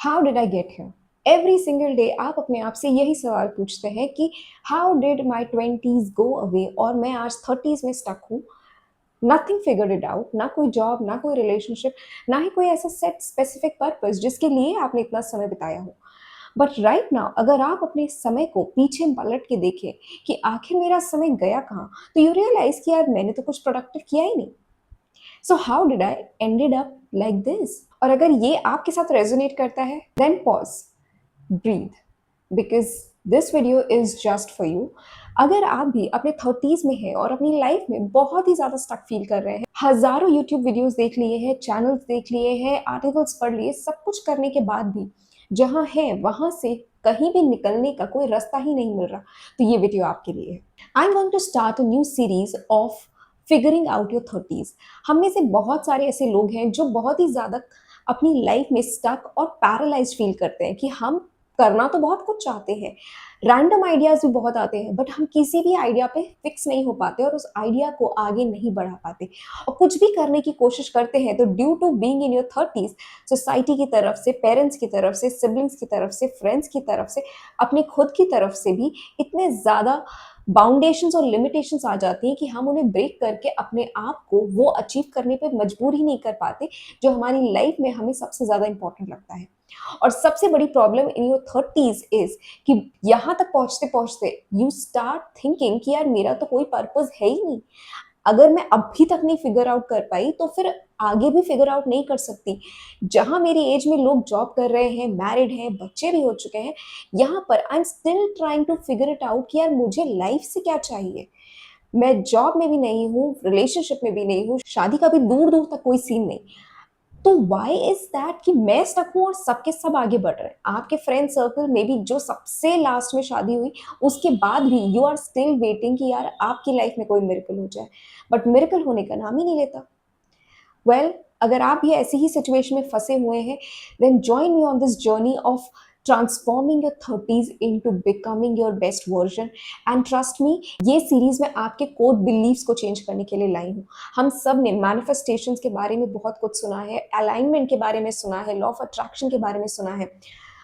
How did I get here? Every single day आप अपने आप से यही सवाल पूछते हैं कि how did my twenties go away और मैं आज थर्टीज में स्टक हूँ। नथिंग फिगर्ड इट आउट, ना कोई जॉब, ना कोई रिलेशनशिप, ना ही कोई ऐसा सेट स्पेसिफिक पर्पस जिसके लिए आपने इतना समय बिताया हो। बट राइट नाउ अगर आप अपने समय को पीछे पलट के देखें कि आखिर मेरा समय गया कहाँ, तो यू रियलाइज कि यार मैंने तो कुछ प्रोडक्टिव किया ही नहीं। So how did I ended up like this? और अगर ये आपके साथ रेजोनेट करता है then pause, breathe, because this video is just for you. अगर आप भी अपने थर्टीज में हैं और अपनी लाइफ में बहुत ही ज्यादा स्टक फील कर रहे हैं, हजारों यूट्यूब वीडियोस देख लिए हैं, चैनल्स देख लिए हैं, आर्टिकल्स पढ़ लिए, सब कुछ करने के बाद भी जहां है वहां से कहीं भी निकलने का कोई रास्ता ही नहीं मिल रहा, तो ये वीडियो आपके लिए है। I am going to start a new series of figuring out your thirties. हम में से बहुत सारे ऐसे लोग हैं जो बहुत ही ज्यादा अपनी लाइफ में स्टक और पैरालाइज फील करते हैं कि हम करना तो बहुत कुछ चाहते हैं, रैंडम आइडियाज भी बहुत आते हैं, बट हम किसी भी आइडिया पे फिक्स नहीं हो पाते और उस आइडिया को आगे नहीं बढ़ा पाते। और कुछ भी करने की कोशिश करते हैं तो due to being in your thirties, society की तरफ से, पेरेंट्स की तरफ से, सिबलिंग्स की तरफ से, फ्रेंड्स की तरफ से, अपने खुद की तरफ से भी इतने ज़्यादा बाउंडेशंस और लिमिटेशंस आ जाती हैं कि हम उन्हें ब्रेक करके अपने आप को वो अचीव करने पे मजबूर ही नहीं कर पाते जो हमारी लाइफ में हमें सबसे ज़्यादा इंपॉर्टेंट लगता है। और सबसे बड़ी problem in your thirties is कि यहाँ तक पहुंचते पहुंचते यू स्टार्ट थिंकिंग कि यार मेरा तो कोई पर्पस है ही नहीं। अगर मैं अभी तक नहीं फिगर आउट कर पाई तो फिर आगे भी फिगर आउट नहीं कर सकती। जहां मेरी एज में लोग जॉब कर रहे हैं, मैरिड हैं, बच्चे भी हो चुके हैं, यहाँ पर I am still trying to figure it out कि यार मुझे लाइफ से क्या चाहिए। मैं जॉब में भी नहीं हूँ, रिलेशनशिप में भी नहीं हूँ, शादी का भी दूर दूर तक कोई सीन नहीं। तो वाई इज दैट कि मैं स्टक हूँ और सबके सब आगे बढ़ रहे हैं। आपके फ्रेंड सर्कल में भी जो सबसे लास्ट में शादी हुई उसके बाद भी यू आर स्टिल वेटिंग कि यार आपकी लाइफ में कोई मिरेकल हो जाए, बट मिरेकल होने का नाम ही नहीं लेता। वेल, अगर आप भी ऐसी ही सिचुएशन में फंसे हुए हैं then join me on this journey of transforming your thirties into becoming your best version. And trust me, ये सीरीज में आपके कोर बिलीव्स को चेंज करने के लिए लाई हूँ। हम सब ने मैनिफेस्टेशंस के बारे में बहुत कुछ सुना है, अलाइनमेंट के बारे में सुना है, लॉ ऑफ अट्रैक्शन के बारे में सुना है,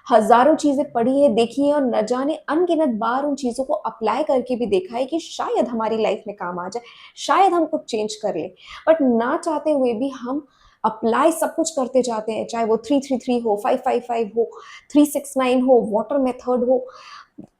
हजारों चीजें पढ़ी है, देखी है, और न जाने अनगिनत बार उन चीजों को अप्लाई करके भी देखा है कि शायद हमारी लाइफ में काम आ जाए, शायद हम कुछ चेंज कर ले। बट ना चाहते हुए भी हम अप्लाई सब कुछ करते जाते हैं, चाहे वो 333 हो, 555 हो, 369 हो, वाटर मेथड हो,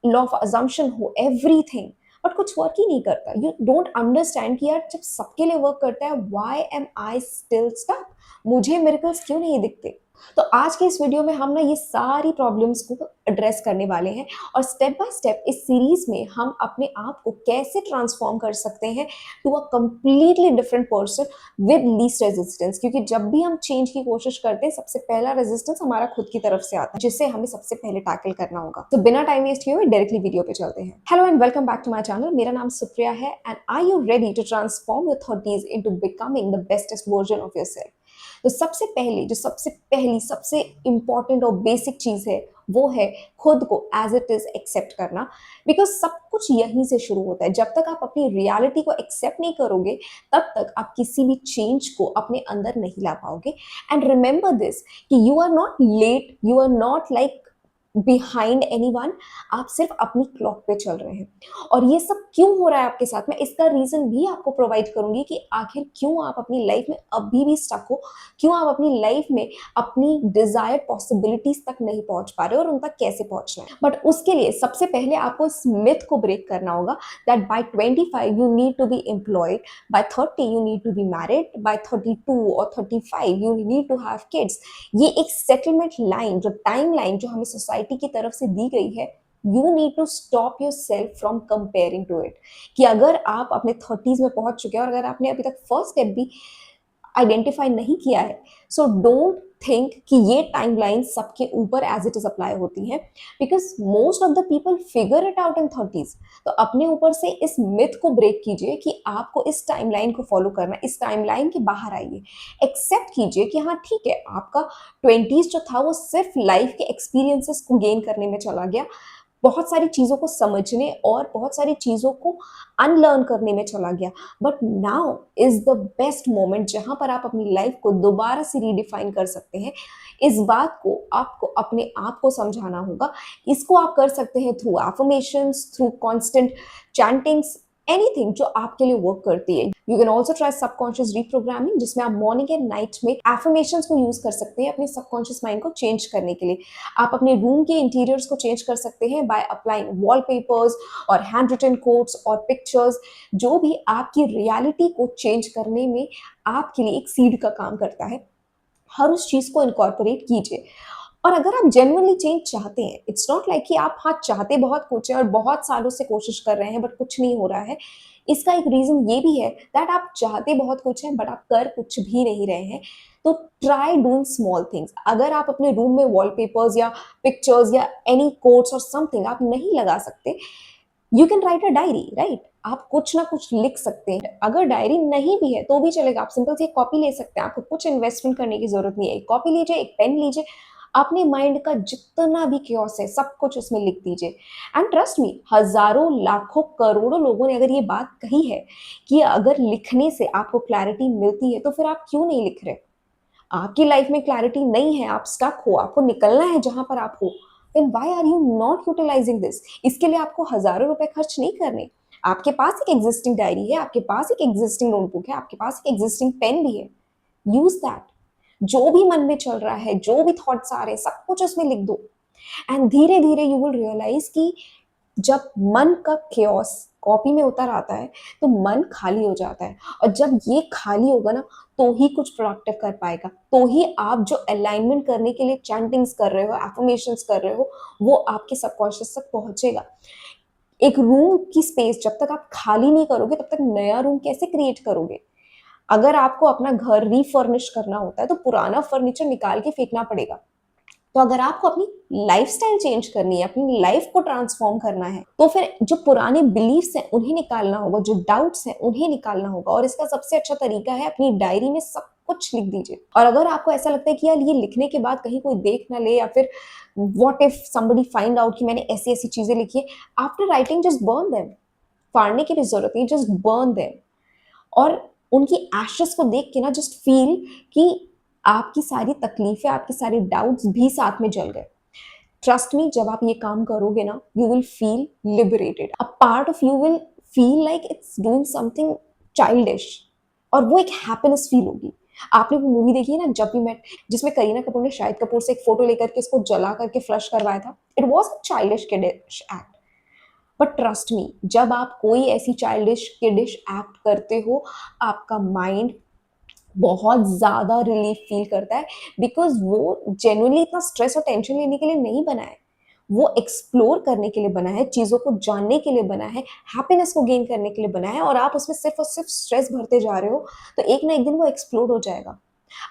लॉ ऑफ अजम्पशन हो, एवरीथिंग। बट कुछ वर्क ही नहीं करता। यू डोंट अंडरस्टैंड कि यार जब सबके लिए वर्क करता है why am I still stuck, मुझे मिरेकल्स क्यों नहीं दिखते। तो आज के इस वीडियो में हम ना ये सारी प्रॉब्लम्स को एड्रेस करने वाले हैं और स्टेप बाय स्टेप इस सीरीज में हम अपने आप को कैसे ट्रांसफॉर्म कर सकते हैं to a completely different person with least resistance. क्योंकि जब भी हम चेंज की कोशिश करते हैं सबसे पहला रेजिस्टेंस हमारा खुद की तरफ से आता है, जिसे हमें सबसे पहले टैकल करना होगा। तो बिना टाइम वेस्ट किए हुए डायरेक्टली वीडियो पे चलते हैं। Hello and welcome back to my channel. मेरा नाम सुप्रिया है and are you ready to transform your thirties into becoming the bestest version of yourself. तो सबसे पहले जो सबसे पहली सबसे इंपॉर्टेंट और बेसिक चीज है वो है खुद को एज इट इज एक्सेप्ट करना। बिकॉज सब कुछ यहीं से शुरू होता है। जब तक आप अपनी रियलिटी को एक्सेप्ट नहीं करोगे तब तक आप किसी भी चेंज को अपने अंदर नहीं ला पाओगे। एंड रिमेंबर दिस कि you are not late, you are not like behind anyone, आप सिर्फ अपनी क्लॉक पे चल रहे हैं। और ये सब क्यों हो रहा है आपके साथ, मैं इसका रीजन भी आपको प्रोवाइड करूंगी कि आखिर क्यों आप अपनी लाइफ में अभी भी स्टक हो, क्यों आप अपनी लाइफ में अपनी डिजायर्ड पॉसिबिलिटीज तक नहीं पहुंच पा रहे और उन तक कैसे पहुंचना है। बट उसके लिए सबसे पहले आपको इस मिथ को ब्रेक करना होगा that by 25 you need to be employed, by 30 you need to be married, by 32 और 35 you need to have kids. ये एक सेटलमेंट लाइन, जो टाइम लाइन जो हमें सोसाइटी की तरफ से दी गई है, you need to stop yourself from comparing to it. कि अगर आप अपने थर्टीज में पहुंच चुके हैं और अगर आपने अभी तक फर्स्ट स्टेप भी आइडेंटिफाई नहीं किया है, सो डोंट थिंक कि ये टाइमलाइन सबके ऊपर एज इट इज अप्लाई होती है। Because most of the people figure it out in thirties. तो अपने ऊपर से इस मिथ को ब्रेक कीजिए कि आपको इस टाइमलाइन को फॉलो करना है, इस टाइमलाइन के बाहर आइए, एक्सेप्ट कीजिए कि हाँ ठीक है, आपका ट्वेंटीज जो था वो सिर्फ लाइफ के एक्सपीरियंसेस को गेन करने में चला गया, बहुत सारी चीज़ों को समझने और बहुत सारी चीज़ों को अनलर्न करने में चला गया। But now is the best moment जहां पर आप अपनी लाइफ को दोबारा से रीडिफाइन कर सकते हैं। इस बात को आपको अपने आप को समझाना होगा। इसको आप कर सकते हैं through affirmations, through constant chantings, anything जो आपके लिए वर्क करती है। You can also try subconscious reprogramming, जिसमें आप मॉर्निंग एंड नाइट में एफर्मेशंस को यूज कर सकते हैं अपने सबकॉन्शियस माइंड को चेंज करने के लिए। आप अपने रूम के इंटीरियर्स को चेंज कर सकते हैं बाय अप्लाइंग वॉलपेपर्स और हैंड रिटन कोट्स और पिक्चर्स, जो भी आपकी रियलिटी को चेंज करने में आपके लिए एक सीड का काम करता है। हर उस चीज को इनकॉर्पोरेट कीजिए। और अगर आप जेन्युइनली चेंज चाहते हैं, इट्स नॉट लाइक कि आप हाँ चाहते बहुत कुछ है और बहुत सालों से कोशिश कर रहे हैं बट कुछ नहीं हो रहा है। इसका एक रीजन ये भी है दैट आप चाहते बहुत कुछ है बट आप कर कुछ भी नहीं रहे हैं। तो ट्राई डूइंग स्मॉल थिंग्स। अगर आप अपने रूम में वॉलपेपर्स या पिक्चर्स या एनी कोट्स और समथिंग आप नहीं लगा सकते, you can write a diary, right? आप कुछ ना कुछ लिख सकते हैं। अगर डायरी नहीं भी है तो भी चलेगा, आप सिंपल से एक कॉपी ले सकते हैं। आपको कुछ इन्वेस्टमेंट करने की जरूरत नहीं है। एक कॉपी लीजिए, एक पेन लीजिए, अपने माइंड का जितना भी क्योस है सब कुछ उसमें लिख दीजिए। एंड ट्रस्ट मी, हजारों लाखों करोड़ों लोगों ने अगर ये बात कही है कि अगर लिखने से आपको क्लैरिटी मिलती है तो फिर आप क्यों नहीं लिख रहे? आपकी लाइफ में क्लैरिटी नहीं है, आप स्टक हो, आपको निकलना है जहां पर आप हो, then why are you not utilizing this? इसके लिए आपको हजारों रुपए खर्च नहीं करने। आपके पास एक एग्जिस्टिंग डायरी है, आपके पास एक एग्जिस्टिंग नोटबुक है, आपके पास एक एग्जिस्टिंग पेन भी है। Use that. जो भी मन में चल रहा है, जो भी थॉट्स आ रहे हैं, सब कुछ उसमें लिख दो। एंड धीरे धीरे यू विल रियलाइज कि जब मन का chaos कॉपी में उतर आता है तो मन खाली हो जाता है। और जब ये खाली होगा ना, तो ही कुछ प्रोडक्टिव कर पाएगा, तो ही आप जो अलाइनमेंट करने के लिए चैंटिंग्स कर रहे हो, एफर्मेशंस कर रहे हो, वो आपके सबकॉन्शियस तक पहुंचेगा। एक रूम की स्पेस जब तक आप खाली नहीं करोगे तब तक नया रूम कैसे क्रिएट करोगे? अगर आपको अपना घर रीफर्निश करना होता है तो पुराना फर्नीचर निकाल के फेंकना पड़ेगा। तो अगर आपको अपनी लाइफस्टाइल चेंज करनी है, अपनी लाइफ को ट्रांसफॉर्म करना है, तो फिर जो पुराने बिलीफ्स हैं उन्हें निकालना होगा, जो डाउट्स हैं उन्हें निकालना होगा। और इसका सबसे अच्छा तरीका है अपनी डायरी में सब कुछ लिख दीजिए। और अगर आपको ऐसा लगता है कि यार ये लिखने के बाद कहीं कोई देख ना ले, या फिर what if somebody find out कि मैंने ऐसी ऐसी चीजें लिखी है, after writing just burn them. फाड़ने की भी जरूरत नहीं, जस्ट बर्न देम। और उनकी एशेस को देख के ना जस्ट फील कि आपकी सारी तकलीफें, आपके सारे डाउट्स भी साथ में जल गए। ट्रस्ट मी, जब आप ये काम करोगे ना, you will feel liberated. A part of you will feel like it's doing something childish, और वो एक हैप्पीनेस फील होगी। आपने वो मूवी देखी है ना, जब वी मेट, जिसमें करीना कपूर ने शाहिद कपूर से एक फोटो लेकर के इसको जला करके फ्लश करवाया था। It was a childish kiddish act. But trust me, जब आप कोई ऐसी चाइल्डिश किडिश एक्ट करते हो, आपका माइंड बहुत ज्यादा रिलीफ फील करता है। बिकॉज वो जेन्युइनली इतना स्ट्रेस और टेंशन लेने के लिए नहीं बना है, वो एक्सप्लोर करने के लिए बना है, चीजों को जानने के लिए बना है, हैप्पीनेस को गेन करने के लिए बना है। और आप उसमें सिर्फ और सिर्फ स्ट्रेस भरते जा रहे हो, तो एक ना एक दिन वो एक्सप्लोड हो जाएगा।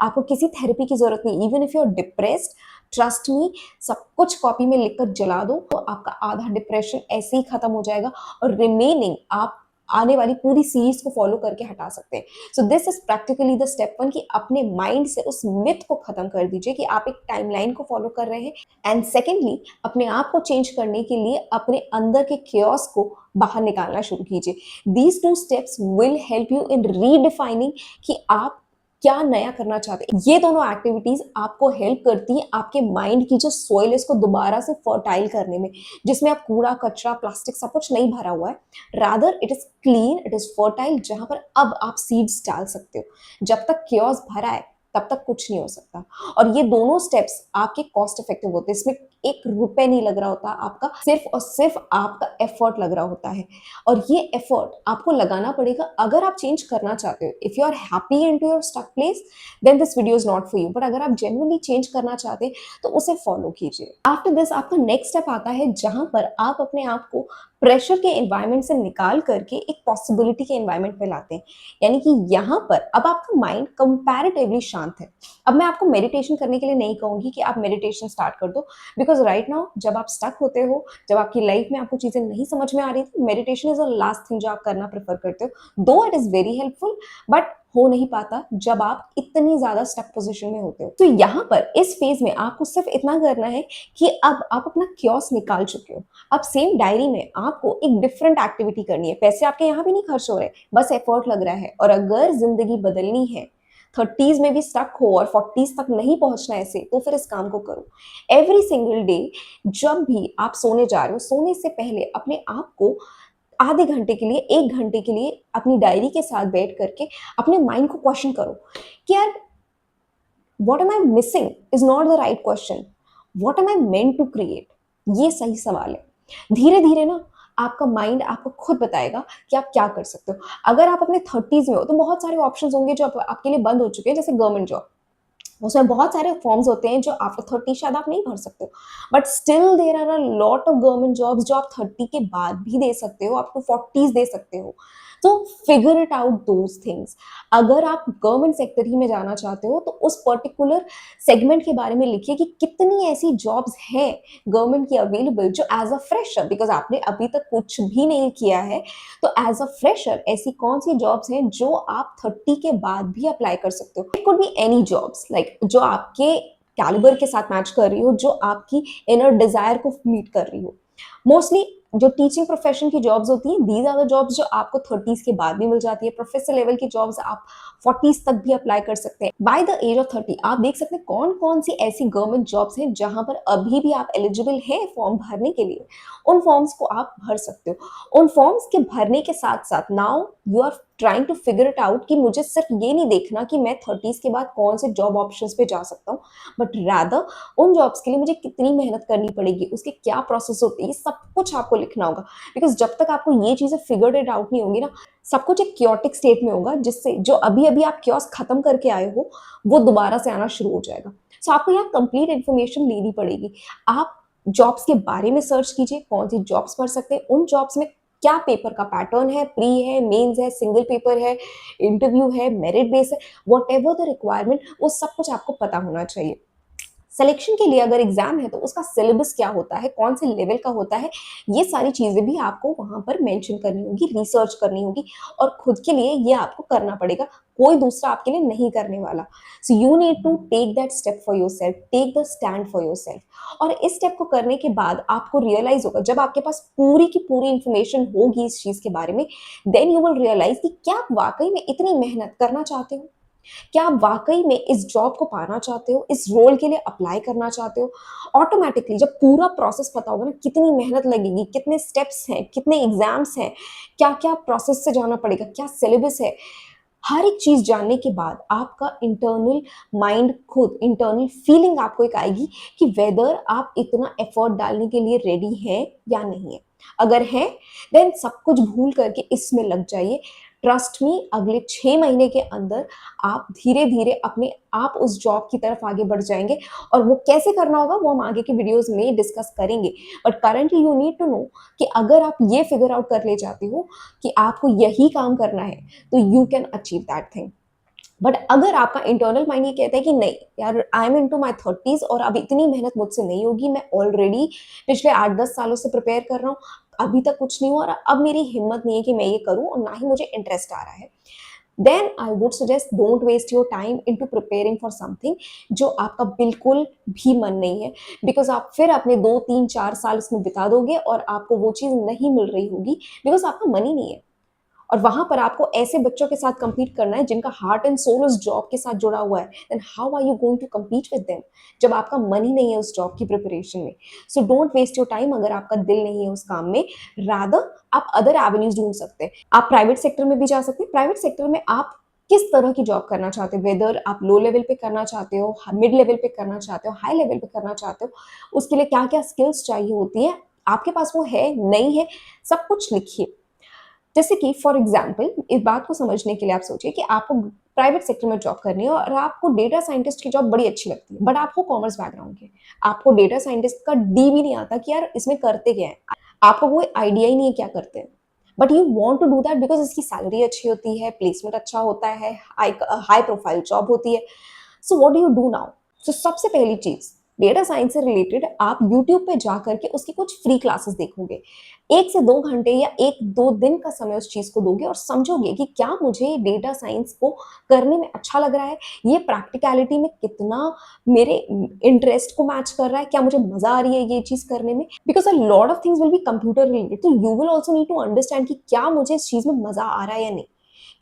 आपको किसी थेरेपी की जरूरत नहीं। Even if you are depressed, trust me, सब कुछ कॉपी में लिखकर जला दो तो आपका आधा डिप्रेशन ऐसे ही खत्म हो जाएगा, और रिमेनिंग आप आने वाली पूरी सीरीज को फॉलो करके हटा सकते हैं। So this is practically the step 1 कि अपने माइंड से उस मिथ को खत्म कर दीजिए कि आप एक टाइमलाइन को फॉलो कर रहे हैं। एंड सेकेंडली, अपने आप को चेंज करने के लिए अपने अंदर के chaos को बाहर निकालना शुरू कीजिए। These 2 steps will help you in redefining कि आप क्या नया करना चाहते हैं। ये दोनों एक्टिविटीज आपको हेल्प करती हैं आपके माइंड की जो सोइल है इसको दोबारा से फर्टाइल करने में, जिसमें आप कूड़ा कचरा प्लास्टिक सब कुछ नहीं भरा हुआ है। Rather it is clean, it is fertile, जहां पर अब आप सीड्स डाल सकते हो। जब तक chaos भरा है तब तक कुछ नहीं हो सकता। और ये दोनों स्टेप्स आपके कॉस्ट इफेक्टिव होते हैं। इसमें ₹1 नहीं लग रहा होता आपका, सिर्फ और सिर्फ आपका एफर्ट लग रहा होता है। और ये एफर्ट आपको लगाना पड़ेगा अगर आप चेंज करना चाहते हो। If you are happy in to your stuck place, then this video is not for you. But अगर आप जेन्युइनली चेंज करना चाहते हैं तो उसे फॉलो कीजिए। आफ्टर दिस आपका नेक्स्ट स्टेप आता है जहां पर आप अपने आप को प्रेशर के एनवायरनमेंट से निकाल करके एक पॉसिबिलिटी के एनवायरनमेंट में लाते हैं। यानी कि यहाँ पर अब आपका माइंड कंपैरेटिवली शांत है। अब मैं आपको मेडिटेशन करने के लिए नहीं कहूंगी कि आप मेडिटेशन स्टार्ट कर दो, बिकॉज राइट नाउ जब आप स्टक होते हो, जब आपकी लाइफ में आपको चीजें नहीं समझ में आ रही थी, meditation is the last thing जो आप करना प्रेफर करते हो। दो it is very helpful, but हो नहीं पाता जब आप इतनी ज्यादा स्टक पोजीशन में होते हो। तो यहाँ पर इस फेज में आपको सिर्फ इतना करना है कि अब आप अपना क्योस निकाल चुके हो। अब सेम डायरी में आपको एक डिफरेंट एक्टिविटी करनी है। पैसे आपके यहाँ भी नहीं खर्च हो रहे, बस एफर्ट लग रहा है। और अगर जिंदगी बदलनी है 30s में भी स्टक हो और 40s तक नहीं पहुंचना ऐसे, तो फिर इस काम को करो। एवरी सिंगल डे जब भी आप सोने जा रहे हो, सोने से पहले अपने आप को आधे घंटे के लिए, 1 घंटे के लिए अपनी डायरी के साथ बैठ करके अपने माइंड को क्वेश्चन करो कि यार what am I missing is not the right question, what am I meant to create, ये सही सवाल है। धीरे धीरे ना आपका माइंड आपको खुद बताएगा कि आप क्या कर सकते हो। अगर आप अपने 30s में हो तो बहुत सारे ऑप्शंस होंगे जो आपके लिए बंद हो चुके हैं, जैसे गवर्नमेंट जॉब। उसमें बहुत सारे फॉर्म्स होते हैं जो आफ्टर 30 शायद आप नहीं भर सकते हो, but still there are a lot of government jobs जो आप 30 के बाद भी दे सकते हो, अप टू 40s दे सकते हो। तो figure it out those things. अगर आप गवर्नमेंट सेक्टर ही में जाना चाहते हो तो उस पर्टिकुलर सेगमेंट के बारे में लिखिए कि कितनी ऐसी जॉब्स हैं गवर्नमेंट की अवेलेबल जो एज अ फ्रेशर, बिकॉज आपने अभी तक कुछ भी नहीं किया है, तो एज अ फ्रेशर ऐसी कौन सी जॉब्स हैं जो आप 30 के बाद भी अप्लाई कर सकते हो। It could be any jobs, like जो आपके कैलिबर के साथ मैच कर रही हो, जो आपकी इनर डिजायर को मीट कर रही हो। मोस्टली जो टीचिंग प्रोफेशन की जॉब्स होती हैं, दीज आर द जॉब्स जो आपको 30s के बाद भी मिल जाती है। प्रोफेसर लेवल की जॉब्स आप 40s तक भी अप्लाई कर सकते हैं। बाय द एज ऑफ 30 आप देख सकते हैं कौन कौन सी ऐसी गवर्नमेंट जॉब्स हैं जहां पर अभी भी आप एलिजिबल हैं फॉर्म भरने के लिए। उन फॉर्म्स को आप भर सकते हो। उन फॉर्म्स के भरने के साथ साथ now you are trying to figure it out कि मुझे सिर्फ ये नहीं देखना कि मैं 30s के बाद कौन से जॉब ऑप्शंस पे जा सकता हूँ, बट रादर उन जॉब्स के लिए मुझे कितनी मेहनत करनी पड़ेगी, उसके क्या प्रोसेस होती है, सब कुछ आपको लिखना होगा। बिकॉज जब तक आपको ये चीजें फिगर्ड इट आउट नहीं होगी ना, सब कुछ एक क्योटिक स्टेट में होगा, जिससे जो अभी अभी आप क्योस खत्म करके आए हो वो दोबारा से आना शुरू हो जाएगा। सो आपको यहाँ कंप्लीट इन्फॉर्मेशन लेनी पड़ेगी। आप जॉब्स के बारे में सर्च कीजिए, कौन सी जॉब्स पढ़ सकते हैं, उन जॉब्स में क्या पेपर का पैटर्न है, प्री है, मेंस है, सिंगल पेपर है, इंटरव्यू है, मेरिट बेस है, वॉट एवर द रिक्वायरमेंट, वो सब कुछ आपको पता होना चाहिए। सिलेक्शन के लिए अगर एग्जाम है तो उसका सिलेबस क्या होता है, कौन से लेवल का होता है, ये सारी चीजें भी आपको वहां पर मेंशन करनी होगी, रिसर्च करनी होगी, और खुद के लिए ये आपको करना पड़ेगा, कोई दूसरा आपके लिए नहीं करने वाला। So you need to take that step for yourself, take the stand for yourself. और इस स्टेप को करने के बाद आपको रियलाइज होगा, जब आपके पास पूरी की पूरी इंफॉर्मेशन होगी इस चीज के बारे में, देन यू विल रियलाइज कि क्या आप वाकई में इतनी मेहनत करना चाहते हो, क्या आप वाकई में इस जॉब को पाना चाहते हो, इस रोल के लिए अप्लाई करना चाहते हो। ऑटोमेटिकली जब पूरा प्रोसेस पता होगा ना, कितनी मेहनत लगेगी, कितने स्टेप्स हैं, कितने एग्जाम्स हैं, क्या क्या प्रोसेस से जाना पड़ेगा, क्या सिलेबस है, हर एक चीज जानने के बाद आपका इंटरनल माइंड, खुद इंटरनल फीलिंग आपको एक आएगी कि वेदर आप इतना एफर्ट डालने के लिए रेडी हैं या नहीं है। अगर है देन सब कुछ भूल करके इसमें लग जाइए। ट्रस्ट मी, अगले 6 महीने के अंदर आप धीरे धीरे अपने आप उस जॉब की तरफ आगे बढ़ जाएंगे। और वो कैसे करना होगा वो हम आगे के वीडियोस में डिस्कस करेंगे। But currently you need to know कि अगर आप ये फिगर आउट कर ले जाते हो कि आपको यही काम करना है, तो you can achieve that thing. But अगर आपका इंटरनल माइंड ये कहता है कि नहीं यार, I am into my 30s और अब इतनी मेहनत मुझसे नहीं होगी, मैं ऑलरेडी पिछले 8-10 सालों से प्रिपेयर कर रहा हूँ, अभी तक कुछ नहीं हुआ और अब मेरी हिम्मत नहीं है कि मैं ये करूँ और ना ही मुझे इंटरेस्ट आ रहा है, then I would suggest don't waste your time into preparing for something जो आपका बिल्कुल भी मन नहीं है। बिकॉज आप फिर अपने 2-3-4 साल इसमें बिता दोगे और आपको वो चीज़ नहीं मिल रही होगी, बिकॉज आपका मन ही नहीं है। और वहां पर आपको ऐसे बच्चों के साथ compete करना है जिनका हार्ट एंड सोल उस जॉब के साथ जुड़ा हुआ है, then how are you going to compete with them जब आपका मन ही नहीं है उस जॉब की प्रिपरेशन में। So don't waste your time अगर आपका दिल नहीं है उस काम में, रादर आप अदर एवेन्यूज ढूंढ सकते हैं। आप प्राइवेट सेक्टर में भी जा सकते हैं। प्राइवेट सेक्टर में आप किस तरह की जॉब करना चाहते हो, वेदर आप लो लेवल पे करना चाहते हो, मिड लेवल पे करना चाहते हो, हाई लेवल पे करना चाहते हो, उसके लिए क्या क्या स्किल्स चाहिए होती है, आपके पास वो है नहीं है, सब कुछ लिखिए। जैसे कि फॉर एग्जाम्पल इस बात को समझने के लिए आप सोचिए कि आपको प्राइवेट सेक्टर में जॉब करनी है और आपको डेटा साइंटिस्ट की जॉब बड़ी अच्छी लगती है, बट आपको कॉमर्स बैकग्राउंड के, आपको डेटा साइंटिस्ट का डी भी नहीं आता कि यार इसमें करते क्या है, आपको कोई आइडिया ही नहीं है क्या करते हैं, but you want to do that because इसकी सैलरी अच्छी होती है, प्लेसमेंट अच्छा होता है, हाई प्रोफाइल जॉब होती है। So what do you do now? So सबसे पहली चीज, डेटा साइंस से रिलेटेड आप यूट्यूब पे जा करके उसकी कुछ फ्री क्लासेस देखोगे, 1 से 2 घंटे या 1-2 दिन का समय उस चीज को दोगे और समझोगे कि क्या मुझे डेटा साइंस को करने में अच्छा लग रहा है, ये प्रैक्टिकलिटी में कितना मेरे इंटरेस्ट को मैच कर रहा है, क्या मुझे मजा आ रही है ये चीज करने में, because a lot of things will be computer related, तो you will also need to understand कि क्या मुझे इस चीज में मजा आ रहा है या नहीं,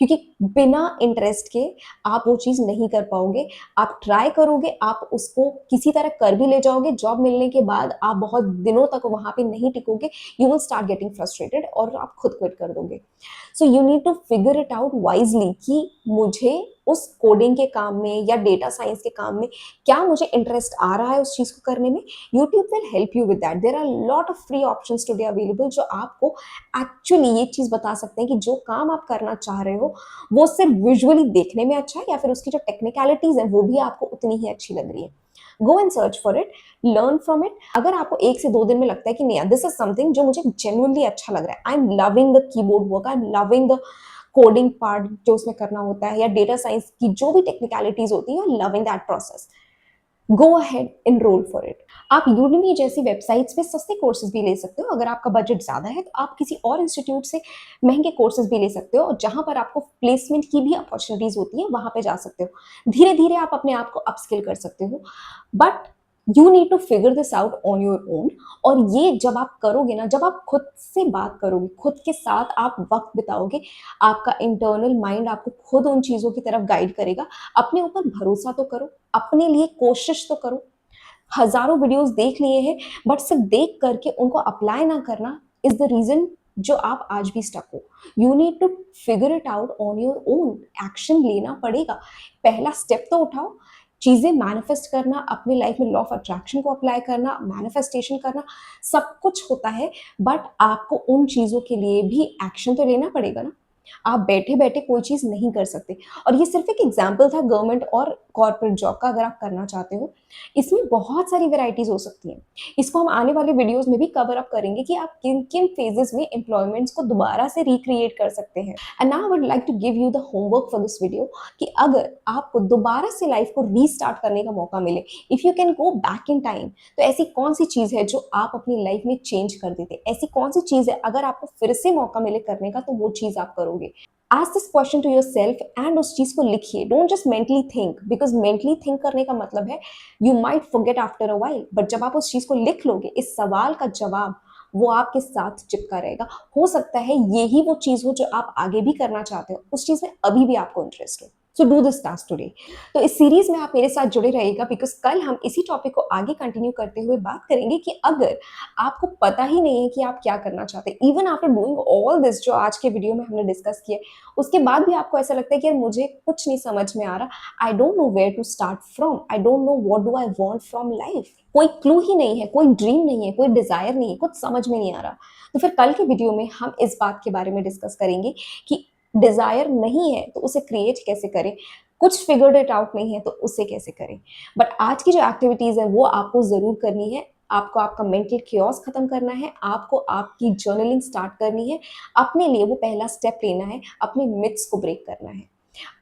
क्योंकि बिना इंटरेस्ट के आप वो चीज़ नहीं कर पाओगे। आप ट्राई करोगे, आप उसको किसी तरह कर भी ले जाओगे, जॉब मिलने के बाद आप बहुत दिनों तक वहाँ पे नहीं टिकोगे, you will start getting frustrated और आप खुद क्विट कर दोगे। So you need to figure it out wisely कि मुझे उस कोडिंग के काम में या डेटा साइंस के काम में क्या मुझे इंटरेस्ट आ रहा है उस चीज़ को करने में। YouTube will help you with that. There are lot of free options today available जो आपको एक्चुअली ये चीज़ बता सकते हैं कि जो काम आप करना चाह रहे हो वो सिर्फ विजुअली देखने में अच्छा है या फिर उसकी जो टेक्निकलिटीज है वो भी आपको उतनी ही अच्छी लग रही है। Go and search for it, learn from it. अगर आपको 1 से 2 दिन में लगता है कि नहीं दिस इज समथिंग जो मुझे जेन्युइनली अच्छा लग रहा है, I am loving the keyboard work, I am loving the coding part जो उसमें करना होता है या डेटा साइंस की जो भी टेक्निकलिटीज होती है, loving that process, go ahead enrol for it. आप यूडेमी जैसी वेबसाइट्स पे सस्ते कोर्सेज भी ले सकते हो। अगर आपका बजट ज़्यादा है तो आप किसी और इंस्टीट्यूट से महंगे कोर्सेज भी ले सकते हो और जहाँ पर आपको प्लेसमेंट की भी अपॉर्चुनिटीज़ होती है वहाँ पे जा सकते हो। धीरे धीरे आप अपने आप को अपस्किल कर सकते हो, but you need to figure this out on your own. और ये जब आप करोगे ना, जब आप खुद से बात करोगे, खुद के साथ आप वक्त बिताओगे, आपका इंटरनल माइंड आपको खुद उन चीज़ों की तरफ गाइड करेगा। अपने ऊपर भरोसा तो करो, अपने लिए कोशिश तो करो। हजारों वीडियोस देख लिए हैं बट सिर्फ देख करके उनको अप्लाई ना करना इज द रीजन जो आप आज भी स्टक हो। You need to figure it out on your own. Action लेना पड़ेगा, पहला स्टेप तो उठाओ। चीजें मैनिफेस्ट करना, अपने लाइफ में लॉ ऑफ अट्रैक्शन को अप्लाई करना, मैनिफेस्टेशन करना, सब कुछ होता है, बट आपको उन चीजों के लिए भी एक्शन तो लेना पड़ेगा ना। आप बैठे बैठे कोई चीज नहीं कर सकते। और ये सिर्फ एक एग्जाम्पल था गवर्नमेंट और कॉर्पोरेट जॉब का, अगर आप करना चाहते हो। इसमें बहुत सारी वेराइटीज हो सकती हैं। इसको हम आने वाले वीडियोस में भी कवर अप करेंगे कि आप किन किन फेजेस में एम्प्लॉयमेंट्स को दोबारा से रिक्रिएट कर सकते हैं। And now I would like to give you the homework for this video कि अगर आपको दोबारा से लाइफ को रीस्टार्ट करने का मौका मिले, if you can go back in time, तो ऐसी कौन सी चीज है जो आप अपनी लाइफ में चेंज कर देते? ऐसी कौन सी चीज है अगर आपको फिर से मौका मिले करने का तो वो चीज आप करोगे? Ask this question to yourself and उस चीज को लिखिए। Don't just mentally think, because mentally think करने का मतलब है you might forget after a while, but जब आप उस चीज को लिख लोगे, इस सवाल का जवाब वो आपके साथ चिपका रहेगा। हो सकता है यही वो चीज हो जो आप आगे भी करना चाहते हो, उस चीज में अभी भी आपको इंटरेस्ट हो। So do this task today. तो इस सीरीज में आप मेरे साथ जुड़े रहिएगा, बिकॉज कल हम इसी टॉपिक को आगे कंटिन्यू करते हुए बात करेंगे कि अगर आपको पता ही नहीं है कि आप क्या करना चाहते हैं, even after doing all this जो आज के वीडियो में हमने डिस्कस किया, उसके बाद भी आपको ऐसा लगता है कि यार मुझे कुछ नहीं समझ में आ रहा, I don't know where to start from, I don't know what do I want from life, कोई क्लू ही नहीं है, कोई ड्रीम नहीं है, कोई डिजायर नहीं है, कुछ समझ में नहीं आ रहा, तो फिर कल के वीडियो में हम इस बात के बारे में डिस्कस करेंगे कि डिजायर नहीं है तो उसे क्रिएट कैसे करें, कुछ फिगर्ड इट आउट नहीं है तो उसे कैसे करें। बट आज की जो एक्टिविटीज है वो आपको जरूर करनी है। आपको आपका मेंटल क्योस खत्म करना है, आपको आपकी जर्नलिंग स्टार्ट करनी है, अपने लिए वो पहला स्टेप लेना है, अपने मिथ्स को ब्रेक करना है।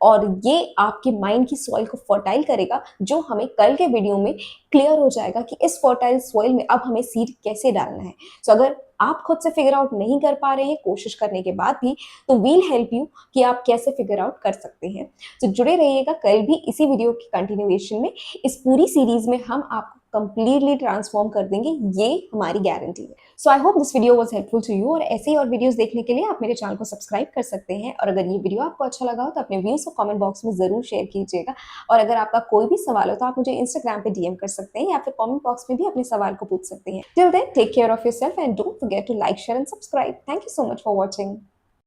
और ये आपके माइंड की सॉइल को फर्टाइल करेगा, जो हमें कल के वीडियो में क्लियर हो जाएगा कि इस फर्टाइल सॉइल में अब हमें सीड कैसे डालना है। सो अगर आप खुद से फिगर आउट नहीं कर पा रहे हैं कोशिश करने के बाद भी, तो वील हेल्प यू कि आप कैसे फिगर आउट कर सकते हैं। तो जुड़े रहिएगा कल भी इसी वीडियो की कंटिन्यूएशन में। इस पूरी सीरीज में हम आपको कंप्लीटली ट्रांसफॉर्म कर देंगे, ये हमारी गारंटी है। So I hope this video was helpful to you, और ऐसे ही और वीडियोस देखने के लिए आप मेरे चैनल को सब्सक्राइब कर सकते हैं। और अगर ये वीडियो आपको अच्छा लगा हो तो अपने व्यूज को कमेंट बॉक्स में जरूर शेयर कीजिएगा। और अगर आपका कोई भी सवाल हो तो आप मुझे इंस्टाग्राम पे डीएम कर सकते हैं या फिर कमेंट बॉक्स में भी अपने सवाल को पूछ सकते हैं। Till then take care of yourself and don't forget to like, share and subscribe. Thank you so much for watching.